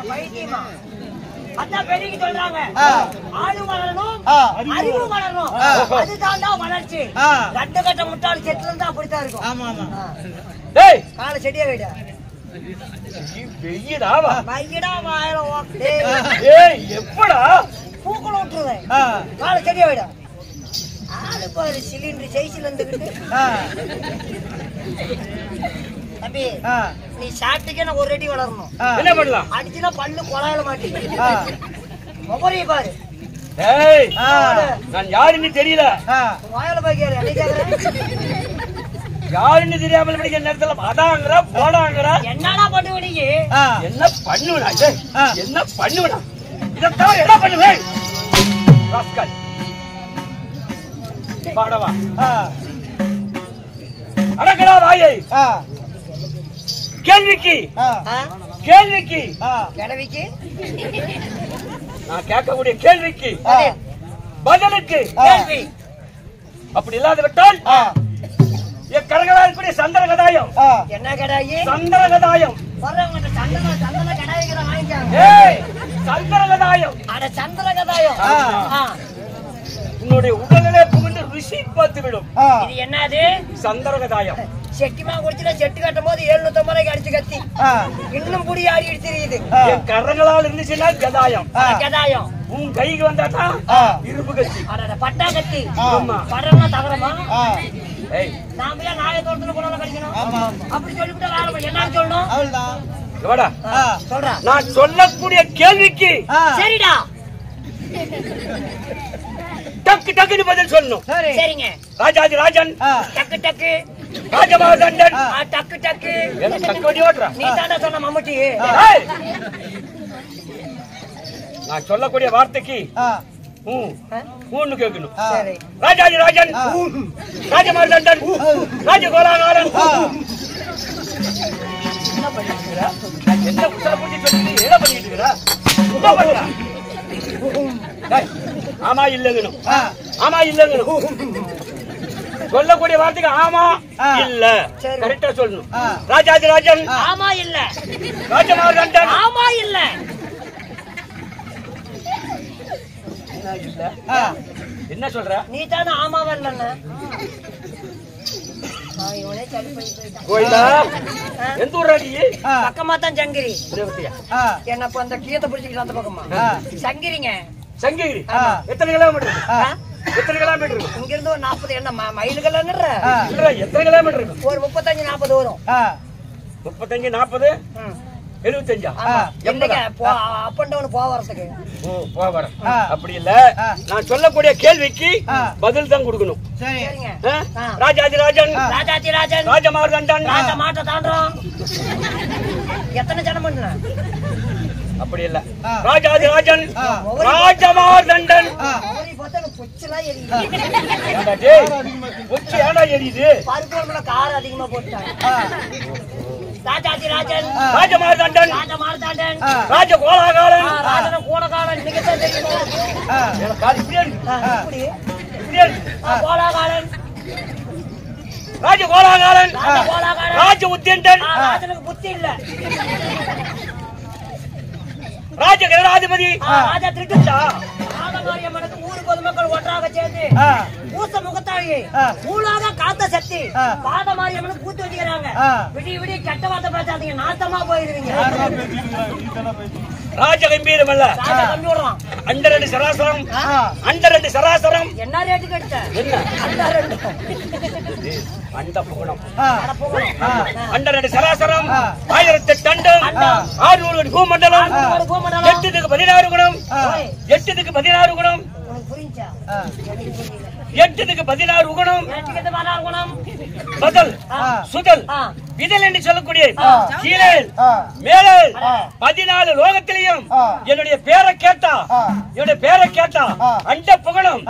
பைத்தியமா அதான் பெரியக்கு சொல்றாங்க ஆளு வளரணும் அறிவு வளரணும் அதுதான் வளர்ச்சி கட்ட கட்ட முட்டாள் செட்டுல இருந்தா அப்படித்தான் இருக்கும் ஆமா ஆமா டேய் காலை செடியா வைடா வெய்யடாவா வைடா வாயில ஓட்டே ஏய் எப்படா பூக்குள விட்டுருவேன் காலை செடியா வைடா ஆளு பாரு சிலிண்டர் சைஸ்ல இருந்துகிட்டு தம்பி நீ சாப்பிட்டுக்கே நான் ஒரு அடி வளரணும் என்ன பண்ணலாம் அடிச்சுனா பல்லு கொலாயில மாட்டேங்குது மொபைலைய பாரு ஏய் நான் யாருன்னு தெரியல வாயில பாக்கியாரு என்ன கேக்குறேன் யாருன்னு தெரியாமல் படிக்கிற நேரத்துல அதாங்கறா போடாங்கறா என்னடா பண்ணுவீங்க என்ன பண்ணுவடா என்ன பண்ணுவடா இதத்தான் என்ன பண்ணுவேன் ராஸ்கல் பாடவா அடங்கடா வாயை கேள்விக்கு கேள்விக்கு கிழவிக்கு நான் கேட்கக்கூடிய கேள்விக்கு பதிலுக்கு கேள்வி அப்படி இல்லாத விட்டால் என் கரங்களா இருக்கக்கூடிய சந்திர கதாயம் என்ன கடாயி சந்திர கதாயம் வர்றவங்க சந்தன கடாயிக்கிற வாங்கிக்காங்க ஏய் சந்திர கதாயம் அட சந்திர கதாயம் உன்னுடைய உடலிலே புகுந்து ருசி பார்த்து விடும் இது என்னது சந்திர கதாயம் செட்டிமா குடிச்சுல செட்டு கட்டும் போது 750 ரூபாய்க்கு அடிச்சு கத்தி இன்னும் புடி ஆடி தெரியுது என் கரங்களால் இருந்துச்சுன்னா கதாயம் கதாயம் உன் கைக்கு வந்தாட்டா இரும்பு கத்தி பட்டா கத்தி ஆமா படம்னா தகரமா ஏய் நாம ஏன் நாய தோட்டத்துல போனாலும் கடிக்கணும் அப்படி சொல்லிவிட்டா வேலை என்ன சொல்லணும் எவடா சொல்றா நான் சொல்லக்கூடிய கேள்விக்கு சரிடா டக்கு டக்குன்னு பதில் சொல்லணும் சரிங்க ராஜாதி ராஜன் டக்கு டக்கு ராஜமாதண்டன் டக்கு டக்கு என்ன டக்கு வண்டி ஓட்டுறா நீ தாண்டா சொன்ன மம்முட்டி நான் சொல்லக்கூடிய வார்த்தைக்கு ஊன்னு கேட்கணும் சரி ராஜாதி ராஜன் ராஜமாதண்டன் ராஜகோலாகாரன் என்ன உத்தர பூச்சி சொல்லி என்ன பண்ணிட்டு இருக்கிறா ஆமா இல்லங்கணும் ஆமா இல்லங்கணும் சொல்லக்கூடிய வார்த்தைக்கு ஆமா இல்ல கரெக்டா சொல்லணும் ராஜாதி ராஜன் ஆமா இல்ல ராஜமாதண்டன் ஆமா இல்ல என்ன சொல்ற நீ தானே ஆமா வரலன்னு இவனே சளி போயிட்டு கோயிலா எந்த ஊராடி பக்கமா தான் சங்கிரி ரேவதியா என்ன அந்த கீழத்தை பிடிச்சிக்கிட்டு அந்த பக்கமா சங்கிரிங்க சங்கிரி எத்தனை கிலோமீட்டர் எத்தனை கிலோமீட்டர் இங்க இருந்து ஒரு 40 என்ன மைல்கள் எத்தனை கிலோமீட்டர் இருக்கும் ஒரு 35-40 வரும் 35-40 75 இல்லைங்க அப் அண்ட் டவுன் போறதுக்கு அப்படி இல்ல நான் சொல்லக்கூடிய கேள்விக்கு பதில் தான் கொடுக்கணும் சரிங்க ராஜாதி ராஜன் ராஜாதி ராஜன் ராஜமார்தண்டன் ராஜமாட்ட தாண்டறோம் எத்தனை ஜனம் பண்ண அப்படி இல்ல ராஜாதி ராஜன் ராஜமார்தண்டன் அவரை பார்த்தா பொச்சலா எரியுது பொச்சி ஏடா எரியுது பருப்புல கார் அதிகமா போட்டாங்க ராஜாதி ராஜன் ராஜமார்தண்டன் ராஜமார்தண்டன் ராஜகோலாகாரன் ராஜன கோலகாரன் நிகழ்த்த தெரியுமா கோலாகாரன் ராஜகோலாகாரன் ராஜ உத்தியண்டன் ராஜனுக்கு புத்தி இல்ல ராஜ கணாதிபதி ராஜா திருட்டுச்சா ராஜமாரியம்மனுக்கு ஊர் பொதுமக்கள் ஒன்றாக சேர்ந்து பூச முகத்தாழியை ஊழாக காத்த சக்தி பாதமாரியம்மனுக்கு கூத்து வச்சுக்கிறாங்க விடிய விடிய கெட்ட வார்த்தை பேசாதீங்க நாத்தமா போயிருவீங்க ராஜ கம்பீரம் அல்ல ராஜா கம்பி விடுறான் அண்டரண்டு சராசரம் அண்டரண்டு சராசரம் என்ன ரேட்டு கட்ட என்ன அண்டரண்டு அண்ட புகணும் அண்டரண்டு சராசரம் 1008 அண்டம் 600 பூமண்டலம் 8க்கு 16 குணம் 8க்கு 16 குணம் புரிஞ்சா 8க்கு 16 குணம் 16 குணம் பதல் சுதல் விதல் என்று சொல்லக்கூடிய கீழே மேலே 14 லோகத்திலையும் என்னுடைய பேரை கேட்டா அண்ட புகணும்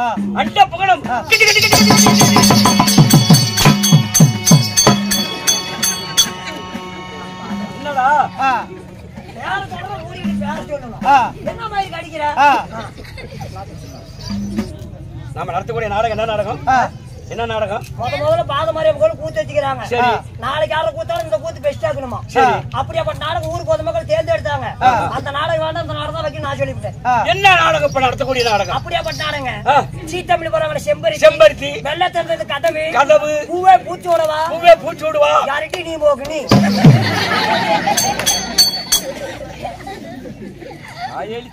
என்னடா என்ன மாதிரி கடிக்கிற நாம நடத்தக்கூடிய நாடகம் என்ன நாடகம் என்ன நாடகம்? முதல்ல பாதமாரியம் கோயில் கூத்து வச்சுக்கிறாங்க. சரி. நாளைக்கு யாரும் கூத்தாலும் இந்த கூத்து பெஸ்டா இருக்கணுமா? அப்படியாப்பட்ட நாடகம் ஊர் பொதுமக்கள் தேர்ந்தெடுத்தாங்க. அந்த நாடகம் வேண்டாம், அந்த நாடகம் தான் வைக்க நான் சொல்லிவிட்டேன். என்ன நாடகம் இப்ப நடத்தக்கூடிய நாடகம்? அப்படியாப்பட்ட நாடகம் சீத்தமிழ் போறவங்க செம்பருத்தி வெள்ள திறந்தது கதவு பூவே பூச்சி விடவா பூச்சி விடுவா யார்கிட்ட நீ போக்கு நீ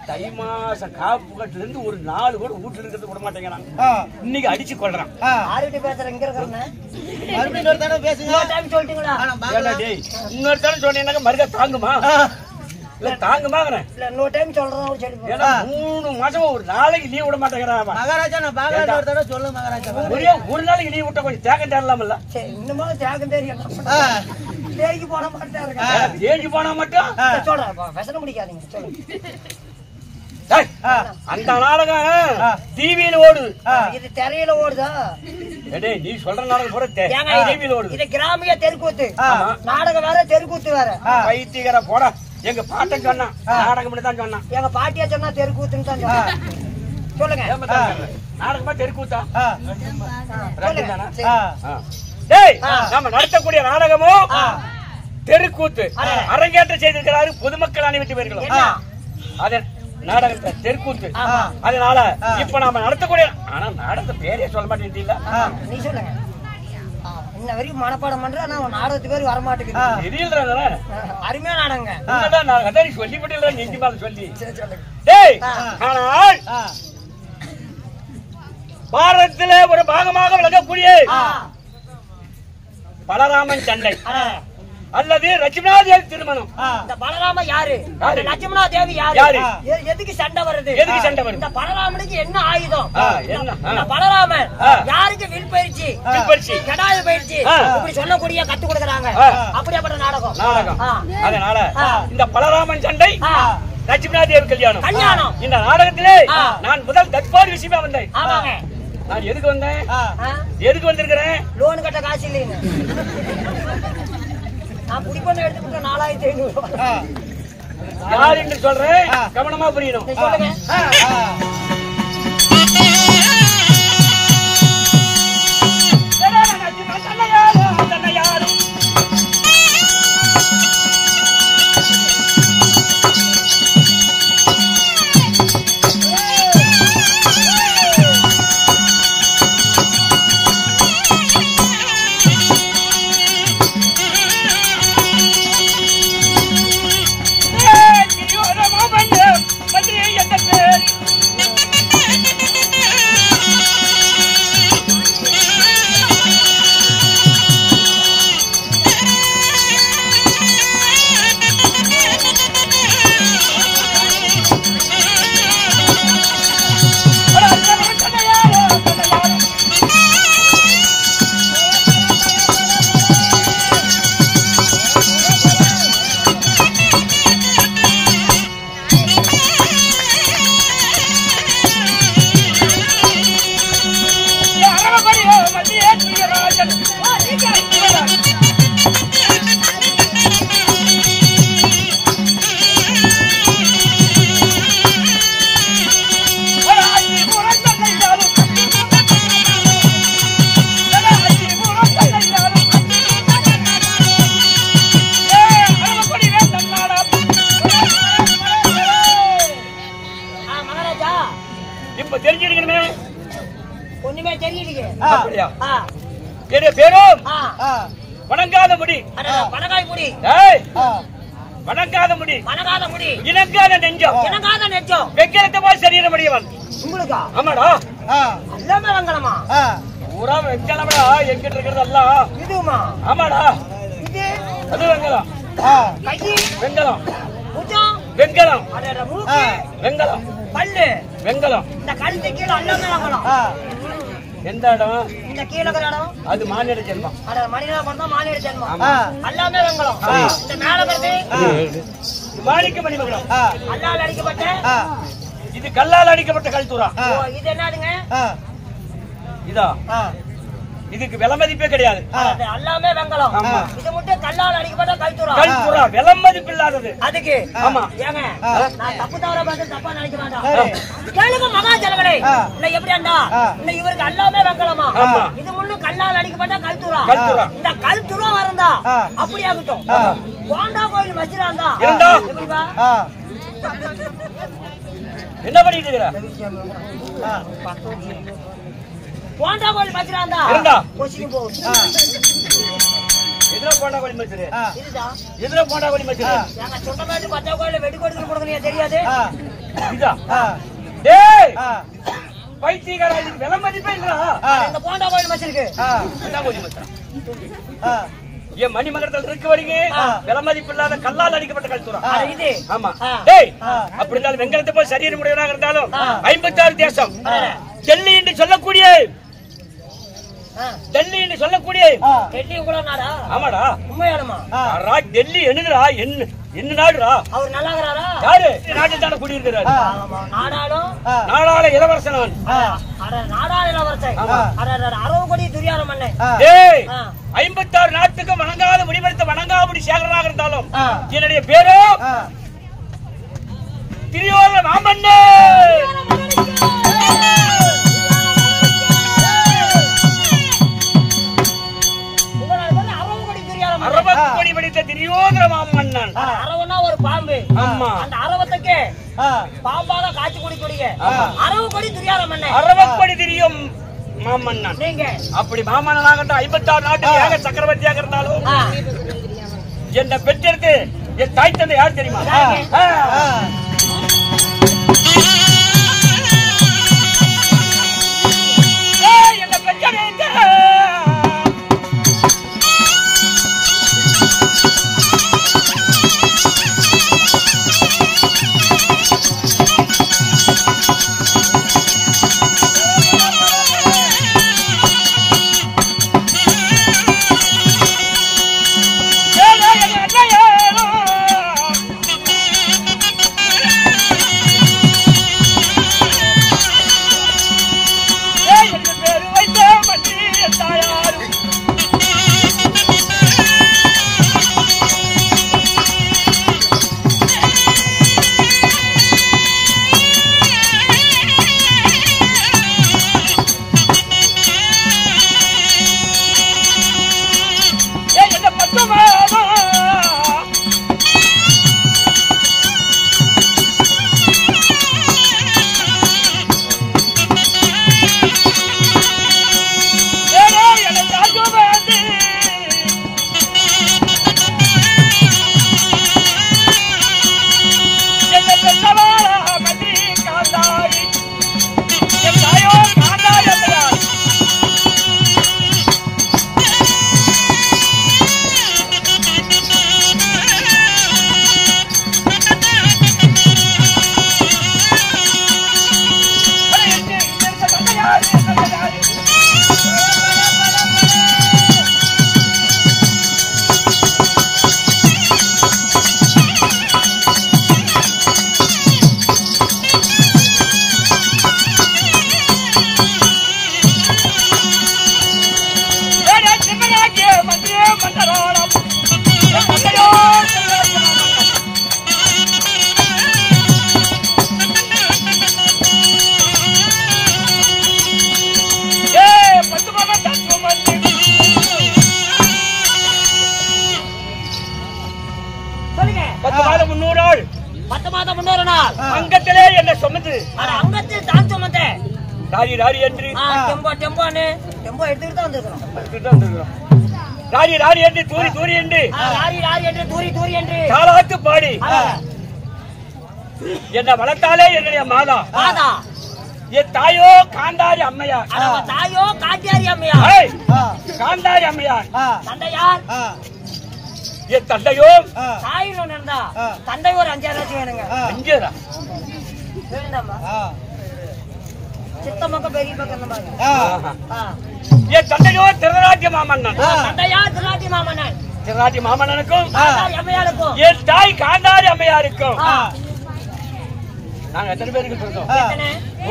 தை மாசம் காப்பு கட்டுல இருந்து ஒரு 4 கூட வீட்டுல இருக்கிறது விட மாட்டேங்கிறான். இன்னைக்கு அடிச்சு கொள்றான். ஆர்கிட்ட பேசுறேன் இங்க இருக்கிறேன். சொல்லிட்டீங்களா? இன்னொரு தடவை சொன்னீங்கன்னா மருக தாங்குமா? இல்ல தாங்குமாங்கிறேன். இல்ல இன்னொரு டைம் சொல்றேன் சொல்லி. 3 மாசம் ஒரு நாளைக்கு லீவ் விட மாட்டேங்கிறான். மகாராஜா நான் பாக்கல ஒரு தடவை சொல்லு மகாராஜா. ஒரு நாளைக்கு லீவ் விட்ட கொஞ்சம் தேக்கம் தேரலாம்ல? சரி இன்னுமா தேக்கம் தெரியும். தேய்க்கு போன மாட்டாருங்க. தேய்க்கு போனா மட்டும் சொல்றேன். பேச முடிக்காதீங்க சொல்லுங்க. அந்த நாடகம் டிவியில ஓடுது. இது திரையில ஓடுதா? நீ சொல்ற நாடகம் பூரா டிவியில ஓடுது. இது கிராமிய தெருக்கூத்து. நாடகம் வேற தெருக்கூத்து வேற. பைத்தியக்கார போட. எங்க பாட்டன் சொன்னா நாடகம் தான் சொன்னான். எங்க பாட்டியா சொன்னா தெருக்கூத்துன்னு தான் சொன்னா. சொல்லுங்க. நாடகமா தெருக்கூத்தா? நம்ம நடத்தக்கூடிய நாடகமும் தெருக்கூத்து அரங்கேற்றம் செய்திருக்கிறாரு பொதுமக்கள் அனைவரும் பேர்களும். அதே நாடகத்தை தெருக்கூத்து. அதனால இப்ப நாம நடத்தக்கூடிய ஆனா நாடகத்தை பேரே சொல்ல மாட்டேன். நீ சொல்லுங்க. இன்ன வரைக்கும் மனப்பாடம் பண்ற ஆனா நாடகத்துக்கு பேர் வரமாட்டேங்குது. தெரியல. அருமையா நாடகங்க. நாடகம் சொல்லிவிட்டு நெஞ்சு மேல சொல்லி. ஆனால் பாரதத்திலே ஒரு பாகமாக விளங்கக்கூடிய பலராமன் சண்டை அல்லது லட்சுமணா தேவி திருமணம். இந்த பலராம யாரு? லட்சுமணா தேவி யாரு? எதுக்கு சண்டை வருது? இந்த பலராமனுக்கு என்ன ஆயுதம்? இந்த பலராமன் யாருக்கு வில் பயிற்சி கடாய பயிற்சி இப்படி சொல்லக்கூடிய கத்து கொடுக்கறாங்க. அப்படியாப்பட்ட நாடகம். அதனால இந்த பலராமன் சண்டை லட்சுமணா தேவி கல்யாணம் இந்த நாடகத்திலே நான் முதல் தற்பாடு விஷயமா வந்தேன். நான் எதுக்கு வந்தேன்? எதுக்கு வந்திருக்கிறேன்? லோன் கட்ட காசு இல்லைங்க. நான் குடிப்பண்ண எடுத்துக்கிட்ட 4500 யார் என்று சொல்றேன், கவனமா புரியணும். சொல்லுங்க. வணங்காத முடி வணங்காத முடி இணங்காத நெஞ்சம் வெங்கலத்தை போல் சரீர முடியவன் உங்களுக்கா? ஆமாடா. எல்லாமே வெங்கலமா? பூரா வெங்கலம்டா. எங்கிட்ட இருக்கிறது எல்லாம் இதுமா? ஆமாடா. இது அது வெங்கலம். கை வெங்கலம். புஜம் வெங்கலம். மூக்கு வெங்கலம். பல்லு வெங்கலம். இந்த கழுத்து கீழே எல்லாமே வெங்கலம். எந்த இடம்? இந்த கீழே இருக்கிற இடம் அது மானிட ஜென்மம். மனிதனா பிறந்தா மானிட ஜென்மம். எல்லாமே வெங்கலம். இந்த மேல இருக்கிறது மாணிக்க மணிமகுடம். கல்லால் அடிக்கப்பட்ட இது கல்லால் அடிக்கப்பட்ட கல்தூரா. இது என்னதுங்க? இதா இதுக்கு விலை மதிப்பே கிடையாது. எல்லாமே வெங்கலம். இது மட்டும் கல்லால் அடிக்கப்பட்ட கல்துரா. கல்துரா விலை மதிப்பு இல்லாதது. அதுக்கு ஆமா ஏங்க நான் தப்பு தவற பார்த்து தப்பா நினைக்க மாட்டேன். கேளுங்க மகாஜனங்களே. இல்ல எப்படியாண்டா இல்ல இவருக்கு எல்லாமே வெங்கலமா. இது முன்னும் கல்லால் அடிக்கப்பட்ட கல்துரா. இந்த கல்துரா வரந்தா அப்படி ஆகட்டும். கோண்டா கோயில் மச்சிராந்தா எப்படிப்பா என்ன பண்ணிட்டு இருக்கற? கோண்டா கோயில் மச்சிராந்தா இருந்தா கோச்சிக்கு போ. எதுல கோண்டா கோயில் மச்சிரு? இதுதா எதுல கோண்டா கோயில் மச்சிரு? ஏங்க சொன்ன மாதிரி பச்சை கோயில வெடி கொடுத்து கொடுக்கலையா தெரியாது? இதா டேய் பைத்தியக்காரா இதுக்கு விலை மதிப்பே இல்லடா. இந்த கோண்டா கோயில் மச்சிருக்கு. கோண்டா கோயில் மச்சிரா. ஏன் மணிமகரத்தில் இருக்கு வரீங்க விலை மதிப்பு இல்லாத கல்லால் அடிக்கப்பட்ட கல்துரா. ஆமா டேய் அப்படி இருந்தாலும் வெங்கலத்தை போய் சரீர முடியவனாக இருந்தாலும் 56 தேசம் டெல்லி என்று சொல்லக்கூடிய டெல்லி என்று சொல்லக்கூடிய டெல்லி கூட நாடா? ஆமாடா உண்மையாலுமா? டெல்லி என்னடா என்ன நாடுடா? அவர் நல்லா இருக்கிறாரா? யாரு நாட்டில் தானே குடியிருக்கிறாரு? நாடாலும் நாடாள இளவரசன் நாடாள இளவரசன் அரவு கொடி துரியார மண்ணை. டேய் 56 நாட்டுக்கு வணங்காத முடிவெடுத்த வணங்காபடி சேகரனாக இருந்தாலும் என்னுடைய பேரு திரியோதர மாமன்னே. அரவக்கொடி படித்த திரியோதர மாமன்னன். அரவனா ஒரு பாம்பு. ஆமா அந்த அரவத்துக்கு பாம்பாக காட்சி குடிக்கூடிய அரவு கொடி துரியார மண்ணை. அரவக்கொடி திரியும் மாமன்னன் நீங்க அப்படி மாமன்னனாகட்டும் 56 நாட்டுக்கு ஏக சக்கரவர்த்தியாக இருந்தாலும் என்ன பெற்றெடுத்து என் தாய் தந்தை யார் தெரியுமா? என்ன பெற்றெடுத்து அங்கத்திலே என்ன சொன்னது? அங்கத்தில் தான் சொன்னது. ராரி ராரி என்று டெம்போன்னு டெம்போ எடுத்துட்டு தான் வந்திருக்கிறோம். ராரி ராரி என்று தூரி தூரி என்று ராரி ராரி என்று தூரி தூரி என்று காலாத்து பாடி என்ன வளர்த்தாலே என்னுடைய மாதா மாதா என் தாயோ காந்தாரி அம்மையார். தாயோ காட்டியாரி அம்மையார். காந்தாரி அம்மையார் தந்தையார் என் தந்தையோ தாயில் ஒண்ணு இருந்தா தந்தை ஒரு 5,000 வேணுங்க. 5,000 வேண்டாமா? சித்த மக்கள் பெரிய பக்கம் என் தந்தையோ திருநாட்டிய மாமன்னன். தந்தையார் திருநாட்டிய மாமன்னன். திருநாட்டிய மாமன்னனுக்கும் அம்மையாருக்கும் என் தாய் காந்தாரி அம்மையாருக்கும் நாங்க எத்தனை பேருக்கு சொல்றோம்?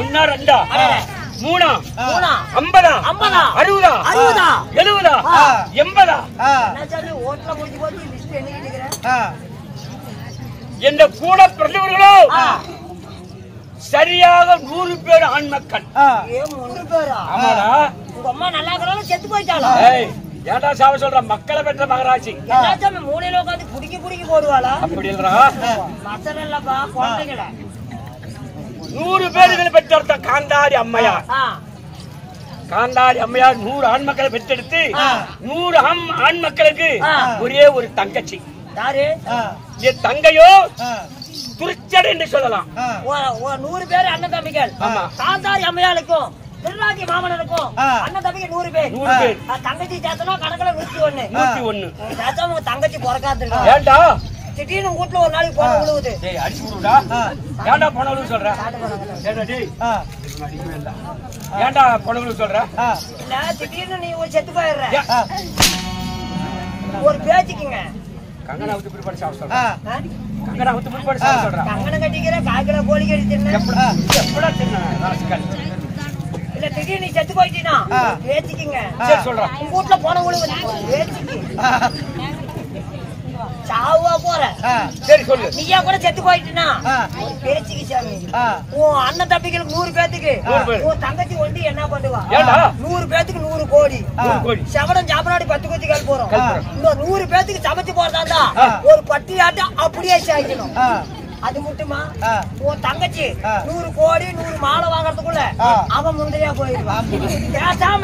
1 2 மூணா 50 60 60 70 80 ஓட்டுல முடிஞ்சு போச்சு லிஸ்ட் எண்ணிக்கிட்டு இருக்கிறேன். என்ற கூட பிறந்தவர்களோ சரியாக 100 பேர் ஆண் மக்கள். 3 பேரா? ஆமாடா. உங்க அம்மா நல்லா இருக்கிறாலும் செத்து போயிட்டாளா? ஏன்டா சாவ சொல்ற? மக்களை பெற்ற மகராட்சி எல்லாத்தையும் மூலையில உட்காந்து குடிக்கி போடுவாளா? அப்படி இல்லடா. மசல் இல்லப்பா, குழந்தைங்கள 100 பேர்களை பெற்றெடுத்த காந்தாரி அம்மையார். காந்தாரி அம்மையார் 100 ஆண் மக்களை பெற்றெடுத்து 100 ஆண் மக்களுக்கு ஒரே ஒரு தங்கச்சி. யாரு? என் தங்கையோ துருச்சடை என்று சொல்லலாம். 100 பேர் அண்ணன் தம்பிகள். காந்தாரி அம்மையாளுக்கும் திருநாட்டி மாமனனுக்கும் அண்ணன் தம்பிக்கு 100 பேர். தங்கச்சி சேர்த்தனா கணக்குல 101. சேர்த்தா உங்க தங்கச்சி பிறக்காது. ஏண்டா திடீர்னு வீட்டுல ஒரு நாளைக்கு போன விழுவுது. அடிச்சு விடுடா. ஏண்டா போன விழுவு சொல்ற? ஏண்டா போன விழுவு சொல்ற? இல்ல திடீர்னு நீ ஒரு செத்து போயிடுற. ஒரு பேச்சுக்குங்க. கங்கனா ஊத்து பிடி படிச்சா சொல்ற. கங்கனா ஊத்து பிடி படிச்சா சொல்ற. கங்கன கட்டிக்கிற காய்கற கோழி கடி தின்ன. எப்படா தின்ன ராஸ்கல்? இல்ல திடீர்னு நீ செத்து போயிட்டீனா பேச்சுக்குங்க. சரி சொல்றேன். உங்க வீட்டுல போன விழுவுது பேச்சுக்கு. சாவா போற. சரி சொல்லு. நீயா கூட செத்து போயிட்டீனா ஒரு பேச்சுக்கு சாமி. உன் அண்ணன் தம்பிகளுக்கு 100 பேத்துக்கு உன் தங்கச்சி ஒண்டி என்ன பண்ணுவா? 100 பேத்துக்கு 100 கோடி. சவடம் சாப்பிடாடி 10 கோடி கால் போறோம். இன்னும் 100 பேத்துக்கு சமைச்சு போறதா ஒரு பட்டியாட்டம் அப்படியே சாய்க்கணும். அது மட்டுமா? உன் தங்கச்சி 100 கோடி 100 மாலை வாங்கறதுக்குள்ள அவன் முந்தையா போயிடுவான். பேசாம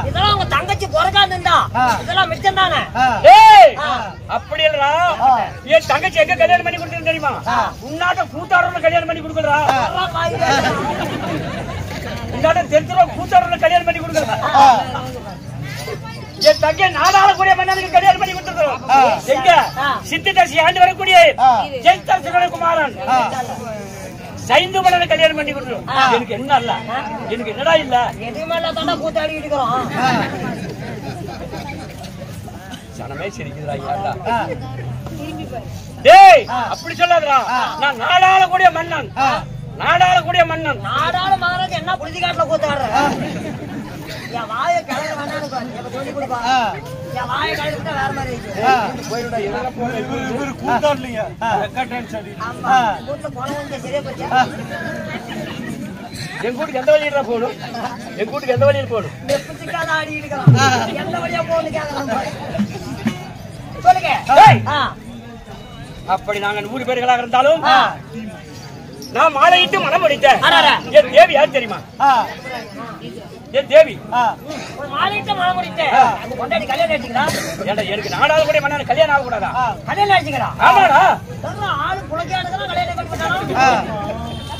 இதெல்லாம் உங்க தங்கச்சி பிறக்காதுந்தா இதெல்லாம் மிச்சம் தானே. அப்படி இல்லடா. என் தங்கச்சி எங்க கல்யாணம் பண்ணி கொடுத்தது தெரியுமா? உன்னாட்ட கூத்தாரோட கல்யாணம் பண்ணி கொடுக்கறா. உன்னாட்ட தெரிஞ்சவங்க கூத்தாரோட கல்யாணம் பண்ணி கொடுக்கறா. என் தங்கை நாடாள கூடிய மன்னனுக்கு கல்யாணம் பண்ணி கொடுத்துருக்கோம். எங்க சித்தி தரிசி ஆண்டு வரக்கூடிய குமாரன் சைந்து மன்னனை கல்யாணம் பண்ணி கொடுத்துரும். எனக்கு என்ன இல்ல, எனக்கு என்னடா இல்ல, எதுவுமே இல்லாத கூத்தாடி இருக்கிறோம். சனமே சிரிக்குதுடா. டேய் அப்படி சொல்லாதடா. நான் நாடாள கூடிய மன்னன். நாடாள கூடிய மன்னன். நாடாள மகாராஜா என்ன புழுதிகாட்டுல கூத்தாடுற? என் வாய கலங்க வேணான்னு சொல்லி கொடுப்பா. என் வாய கலந்துட்டா வேற மாதிரி வீட்டுல போன சரியா போச்சா? எங்க வீட்டுக்கு எந்த வழியில போகணும்? எங்க வீட்டுக்கு எந்த வழியில் போகணும்? எப்படிக்காத ஆடி இருக்கலாம். எந்த வழியா போகணும் கேட்கலாம். சொல்லுங்க. அப்படி நாங்க 100 பேர்களாக இருந்தாலும் நான் மாலையிட்டு மனம் முடித்தேன். என் தேவி யார் தெரியுமா? என் தேவி மாலையிட்டு மனம் முடித்தேன். கொண்டாடி கல்யாணம் ஆச்சுங்களா? ஏண்டா எனக்கு நாடாள கூடிய மன்னன் கல்யாணம் ஆகக்கூடாதா? கல்யாணம் ஆச்சுங்களா? ஆமாடா. ஆளு புலக்காடுதான் கல்யாணம் பண்ணி பண்ணாலும்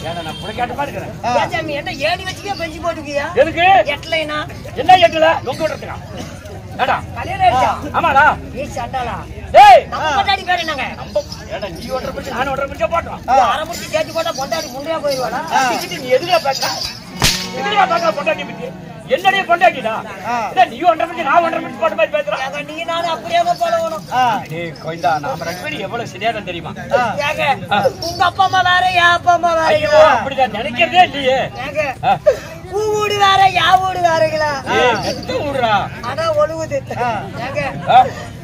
ஏண்டா நான் புலக்காட்டமா இருக்கிறேன். என்ன ஏணி வச்சுக்கே பெஞ்சு போட்டுக்கியா? எதுக்கு? எட்டலைனா என்ன எட்டல? நொங்க விட்டுறதுக்கா? ஏண்டா கல்யாணம் ஆயிடுச்சா? ஆமாடா. நீ சண்டாளா? டேய் நம்ம கொண்டாடி பேர் என்னங்க? ஏண்டா நீ ஒன்றரை பிடிச்சு நான் ஒன்றரை பிடிச்சா போட்டோம். அரை முடிச்சு தேய்ச்சி போட்டா கொண்டாடி முன்னையா போயிடுவாடா? நீ எதுக்கா பேசுற? எதுக்கா பேசுற? பொண்டாட்டி பத்தி என்னடைய பொண்டாட்டிடா. நீ ஒன்றரை பிடிச்சு நான் ஒன்றரை பிடிச்சு போட்ட மாதிரி பேசுற. நீ நானும் அப்படியே போலவணும். டேய் கோயிந்தா நாம ரெண்டு பேரும் எவ்வளவு சரியாதான் தெரியுமா? உங்க அப்பா அம்மா வேற என் அப்பா அம்மா வேற. ஐயோ அப்படிதான் நினைக்கிறதே இல்லையே. பூ வீடு வேற யா வீடு வேறங்களா? ஊடுறா ஆனா ஒழுகுது.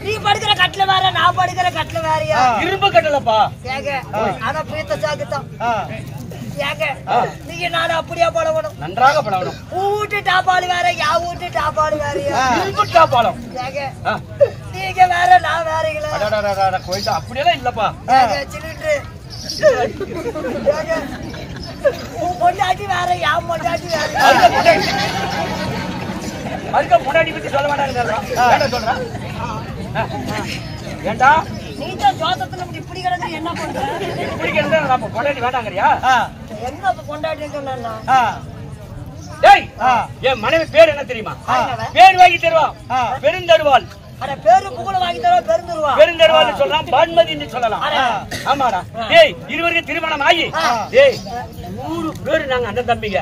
நீ படுக்கிற கட்டில வேற நான் படுக்கிற கட்டில வேறயா? இரும்பு கட்டலப்பா. ஆனா பிரீத்த சாக்குத்தான். நீங்க நானும் அப்படியே பழகணும். நன்றாக பழகணும். வீட்டு டாப்பாடு வேற யா வீட்டு டாப்பாடு வேறயா? இரும்பு டாப்பாலம். நீங்க வேற நான் வேறங்களா? கோயிந்தா அப்படியெல்லாம் இல்லப்பா. பொண்டாட்டி வேற யா பொண்டாட்டி வேற. அதுக்கு பொண்டாட்டி பத்தி சொல்ல மாட்டாங்க சொல்றேன். ஏண்டா நீதான் ஜோதத்துல இப்படி கிடந்து என்ன பண்ற? இப்படி கிடந்தா பொண்டாட்டி வேண்டாங்கறியா? என்ன பொண்டாட்டி சொன்னா? டேய் என் மனைவி பேர் என்ன தெரியுமா? பேர் வாங்கி தருவா. பெருந்தருவாள். அட பேரு புகழ வாங்கி தருவா. பெருந்தருவா. பெருந்தருவாள் சொல்லலாம். பான்மதின்னு சொல்லலாம். ஆமாடா. டேய் இருவருக்கு திருமணம் ஆகி டேய் 100 பேர் நாங்க அண்ணன் தம்பிங்க.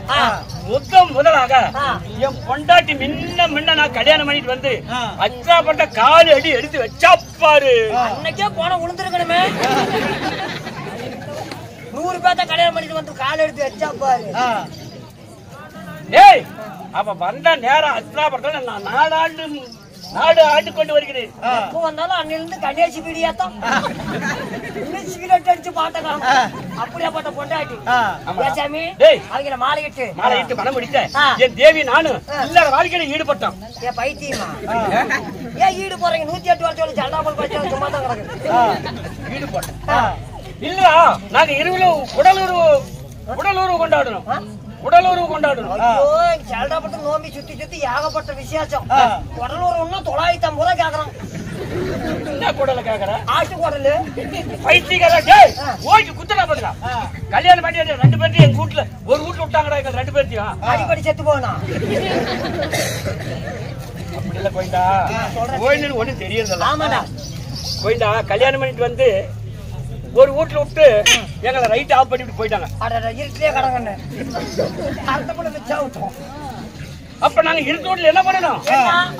முதலாக என் பொண்டாட்டி முன்ன நான் கல்யாணம் பண்ணிட்டு வந்து அச்சாப்பட்ட காலு அடி எடுத்து வச்சா பாரு. அன்னைக்கே போன உளுந்துருக்கணுமே. 100 பேர்த்த கல்யாணம் பண்ணிட்டு வந்து கால் எடுத்து வச்சா பாரு. ஏய் அப்ப வந்த நேரம் அஸ்தினாபுரத்துல நான் நாடு ஆண்டு கொண்டு வருகிறேன். எப்போ வந்தாலும் அன்னிலிருந்து கணேசி பீடியாத்தான் சிகரெட் அடிச்சு பாட்டலாம். அப்படியாப்பட்ட பொண்டாட்டி சாமி அவங்க மாலையிட்டு மனம் முடித்த என் தேவி நானும் இல்லற வாழ்க்கையில ஈடுபட்டோம். ஏன் பைத்தியமா ஏன் ஈடு போறீங்க? 108 வருஷம் சண்டாமல் பச்சை சும்மா தான் கிடக்கு. ஈடுபட்டோம் இல்ல நாங்க இருவரும் உடலுறவு கொண்டாடணும். சல்டாப்பட்டு நோம்பி சுத்தி ஏகப்பட்ட விசேஷம். உடலூர்னா 950 ரூபாய் கேக்குறான். என்ன குடல கேக்குற? ஆட்டு குடலு குத்தனா பண்றா. கல்யாணம் பண்ணி 2 பேர்த்தையும் எங்க வீட்டுல ஒரு வீட்டுல விட்டாங்கடா. எங்க 2 பேர்த்தையும் அடிப்படி செத்து போனா அப்படி இல்ல கோயிண்டா. கோயின்னு ஒண்ணு தெரியறதில்ல. ஆமாடா கோயிண்டா கல்யாணம் பண்ணிட்டு வந்து ஒரு வீட்டுல விட்டு எங்களை ரைட் ஆஃப் பண்ணிட்டு போயிட்டாங்க. இருட்டிலே கடங்கன்னு அர்த்தப்பட வச்சா விட்டோம். அப்ப நாங்க இருட்டு வீட்டுல என்ன பண்ணணும்?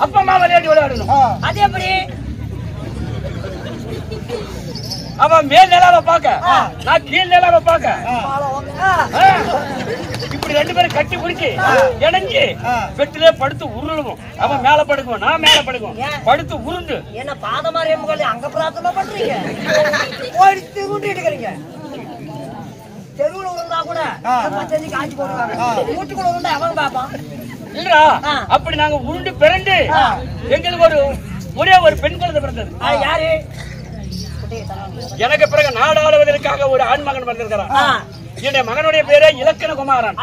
அப்பா அம்மா விளையாடணும். அது எப்படி? அவன் மேல் நிலாவை பாக்க, நான் கீழ் நிலாவை பாக்க. இப்படி 2 பேரும் கட்டி குடிச்சு இணைஞ்சு பெட்டிலே படுத்து உருளுவோம். அவன் மேல படுக்குவோம், நான் மேல படுக்குவோம். படுத்து உருண்டு என்ன பாதமாரி எம்முகள் அங்க பிரார்த்தனை பண்றீங்க? ஓடி திருண்டு எடுக்கிறீங்க. தெருவுல உருண்டா கூட செஞ்சு காய்ச்சி போடுவாங்க. வீட்டுக்குள்ள உருண்டா எவன் பாப்பான்? இல்லடா அப்படி நாங்க உருண்டு பிறண்டு எங்களுக்கு ஒரே ஒரு பெண் குழந்தை பிறந்தது. யாரு? எனக்கு பிறகு நாடாளுவதற்காக ஒரு ஆண் மகன் வந்திருக்கிறான். என்னுடைய மகனுடைய பேரே இலக்கணகுமாரன்.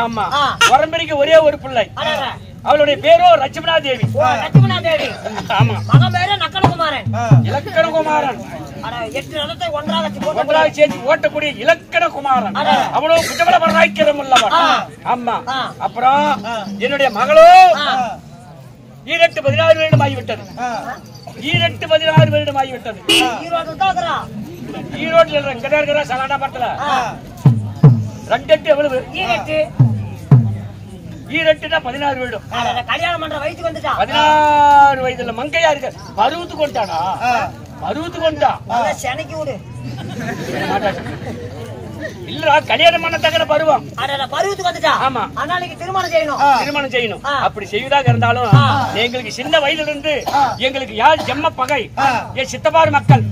ஆமா, பரம்பரைக்கு ஒரே ஒரு பிள்ளை. அவளுடைய பேரோ லட்சுமணா தேவி. ஆமா, மகன் பேரு நக்கணகுமாரன். இலக்கணகுமாரன் 8 நிலத்தை ஒன்றாக சேர்த்து ஓட்டக்கூடிய இலக்கணகுமாரன். அவனும் குற்றபல பராக்கிரம் உள்ளவன். ஆமா, அப்புறம் என்னுடைய மகளோ ஈரட்டு 16 வருடம் ஆகிவிட்டது. ஈரோட்டில் இருக்கிற சலாடாபுரத்துல 2 எவ்வளவு? ஈரட்டுனா 16 வருடம். கல்யாணம் பண்ற வயசுக்கு வந்துட்டா 16 வயதுல மங்கையா இருக்க. பருவத்து கொண்டாடா, பருவத்து கொண்டா செனைக்கு விடு. இல்லடா கல்யாணம் பண்ண தக்கன பருவம். பருவத்துக்கு வந்துட்டா. ஆமா, ஆனா நீங்க திருமணம் செய்யணும். அப்படி செய்வதாக இருந்தாலும் எங்களுக்கு சின்ன வயதுல இருந்து எங்களுக்கு யார் ஜெம்ம பகை. என் சித்தப்பார் மக்கள்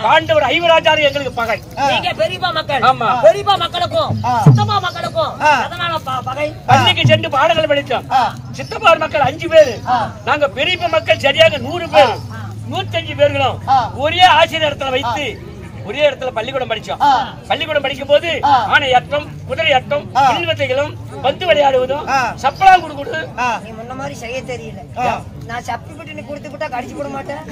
பாண்டவர் ஐவராஜாரு எங்களுக்கு பகை. நீங்க பெரியப்பா மக்கள். ஆமா, பெரியப்பா மக்களுக்கும் சித்தப்பா மக்களுக்கும் அதனால பகை. பள்ளிக்கு சென்று பாடங்கள் படித்தோம். சித்தப்பார் மக்கள் 5 பேரு, நாங்க பெரியப்பா மக்கள் சரியாக 100 பேர். 105 பேர்களும் ஒரே ஆசிரியர் இடத்துல வைத்து ஒரே இடத்துல பள்ளிக்கூடம் படிச்சோம். பள்ளிக்கூடம் படிக்கும் போது ஆனை அட்டம், குதிரை அட்டம், வில்வத்தைகளும், பந்து விளையாடுவதும், சப்பளம் குடுக்குது. நீ முன்ன மாதிரி செய்ய தெரியல. நான் சப்பி விட்டு நீ கொடுத்து விட்டா கடிச்சு போட மாட்டேன்.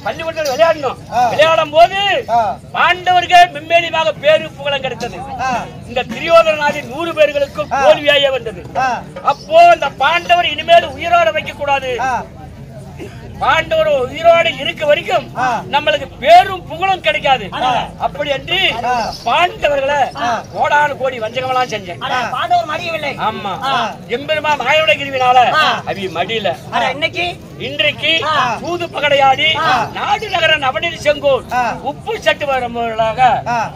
பள்ளிக்கூடத்தில் விளையாடணும். விளையாடும் போது பாண்டவர்கள் மென்மேலியாக பேரு புகழம் கிடைத்தது. இந்த துரியோதனாதி 100 பேர்களுக்கும் தோல்வியாயே வந்தது. அப்போ இந்த பாண்டவர் இனிமேல் உயிரோட வைக்க கூடாது. பாண்டவர் உயிரோடு இருக்க வரைக்கும் நம்மளுக்கு பேரும் புகழும் கிடைக்காது. அப்படி என்று பாண்டவர்களை கோடான கோடி வஞ்சகமெல்லாம் செஞ்சேன். பாண்டவர் மடியவில்லை. ஆமா, எம்பெருமா மாயோட கிருவினால அவி மடியில இன்றைக்கு தூது பகடையாடி நாடு நகர நவநீதி செங்கோல் உப்பு சட்டு வரலாக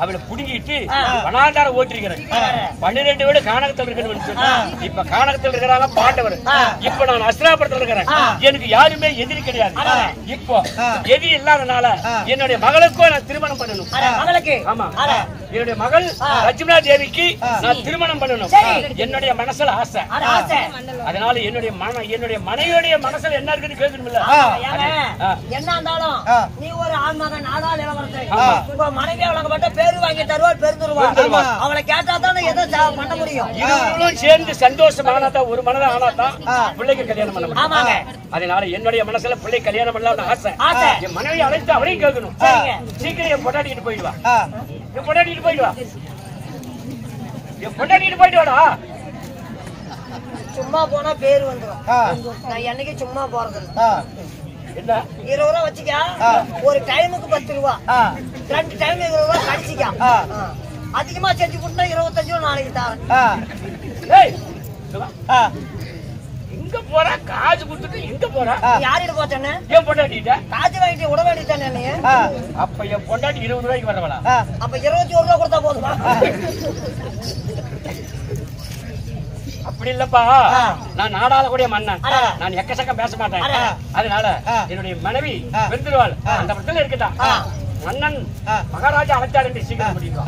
அவளை புடுங்கிட்டு வனாந்தார ஓட்டிருக்கிறேன். 12 வீடு கானகத்தில் இருக்கிறேன். இப்ப கானகத்தில் இருக்கிறாங்க பாண்டவர். இப்ப நான் அஸ்தினாபுரத்தில் இருக்கிறேன். எனக்கு யாருமே எதிரி கிடையாது. இப்போ எதி இல்லாதனால என்னுடைய மகளுக்கும் நான் திருமணம் பண்ணணும். ஆமா, என்னுடைய மகள் லட்சுமணா தேவிக்கு நான் திருமணம் பண்ணணும். என்னுடைய மனசுல ஆசை. அதனால என்னுடைய மனைவியுடைய மனசுல என்ன இருக்குன்னு கேட்கணும்ல. என்ன இருந்தாலும் நீ ஒரு ஆண் மகன், ஆதாள் இளவரசன். உங்க மனைவி அவளுக்கு மட்டும் பேரு வாங்கி தருவாள், பெருந்துருவாள். அவளை கேட்டா தானே எதை பண்ண முடியும். இருவரும் சேர்ந்து சந்தோஷமானதான் ஒரு மனதை ஆனாதான் பிள்ளைக்கு கல்யாணம் பண்ண முடியும். அதனால என்னுடைய மனசுல பிள்ளை கல்யாணம் பண்ணலாம் ஆசை. என் மனைவி அழைத்து அவரையும் கேட்கணும். சீக்கிரம் என் பொண்டாட்டிட்டு போயிடுவா. என் பொண்டாட்டிட்டு போயிடுவா. என் பொண்டாட்டிட்டு போயிட்டு வாடா. சும்மா போனா பேரு வந்துடும். நான் என்னைக்கு சும்மா போறது என்ன 20 ரூபா வச்சுக்க. ஒரு டைமுக்கு 10 ரூபா, 2 டைம் 20 ரூபா கடிச்சிக்க. அதிகமா செஞ்சு கொடுத்தா 25 ரூபா நாளைக்கு தரேன். எங்க போற காசு கொடுத்துட்டு எங்க போற யாரிட போச்சேன்னு ஏன் பொண்டாட்டிட்ட காசு வாங்கிட்டு விட வேண்டியதானே நீ அப்ப என் பொண்டாட்டி 20 ரூபாய்க்கு வரவளா அப்ப 21 ரூபா கொடுத்தா போதுமா அப்படி இல்லப்பா நான் நாடாளக்கூடிய மன்னன் நான் எக்கச்சக்கம் பேச மாட்டேன் அதனால என்னுடைய மனைவி வெந்துருவாள் அந்த பிரச்சனை இருக்கட்டும் மன்னன் மகாராஜா அழைச்சார் என்று சீக்கிரம் முடியும்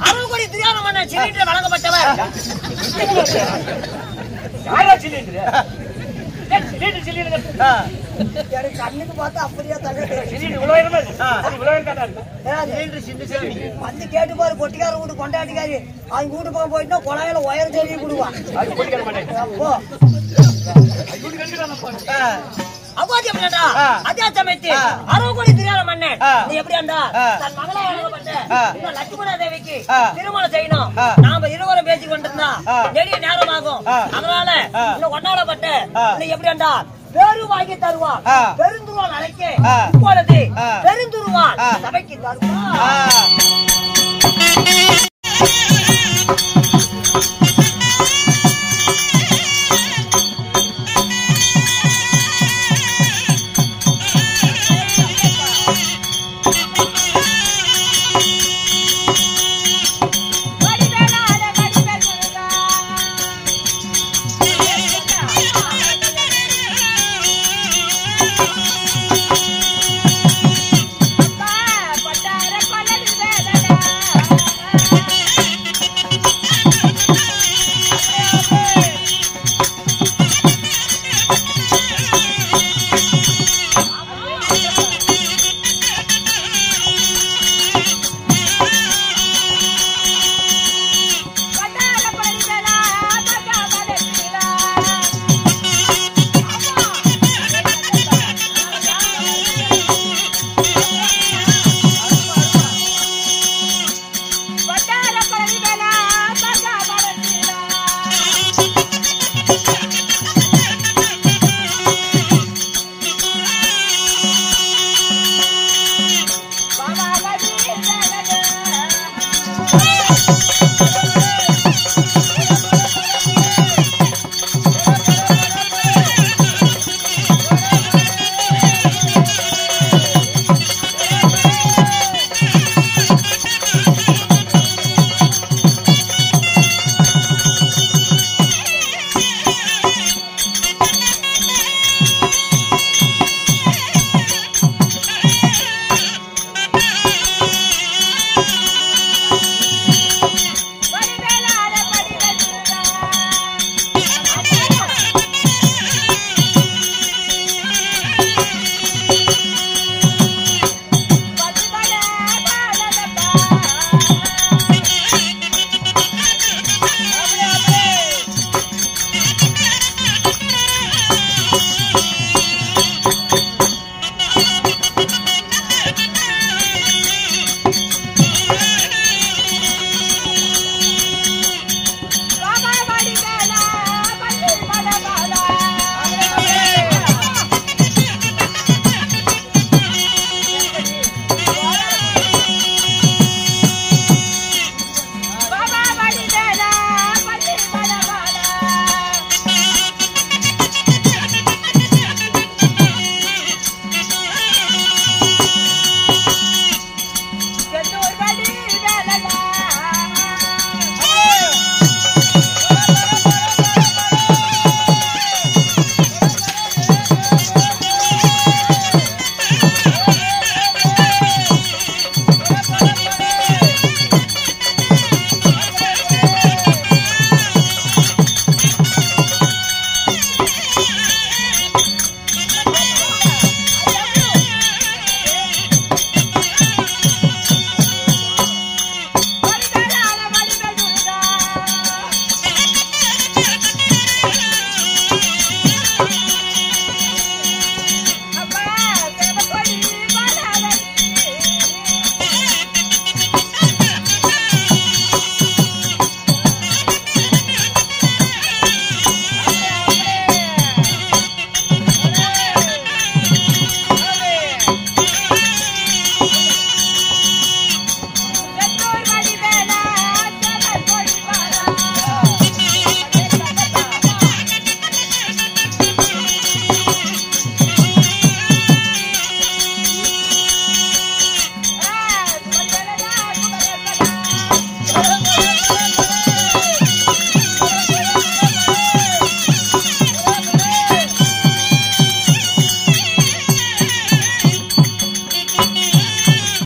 அறுபது துரியாத மன்னன் சிலிண்டர் வழங்கப்பட்டவர் யாரா சிலிண்டர் எனக்கு கண்ணுக்கு பார்த்தா அப்படியே வந்து கேட்டு பாரு கொட்டிக்கார வீட்டு கொண்டாட்டிக்காரி அவங்க வீட்டு போக போயிட்டா குழாயில உயர் சொல்லி விடுவான் அதே சமயத்து 60 கோடி துரியாத மன்னன் நீ எப்படியாண்டா தன் மகளை வழங்கப்பட்ட லட்சுமண தேவிக்கு திருமணம் செய்யணும் நாம இருவரும் பேசி கொண்டிருந்தா நெடிய நேரமாகும் அதனால இன்னும் ஒன்னாடப்பட்ட நீ எப்படியாண்டா பேரு வாங்கி தருவான் பெருந்துருவான் அழைக்க இப்பொழுது பெருந்துருவான் சபைக்கு தருவான்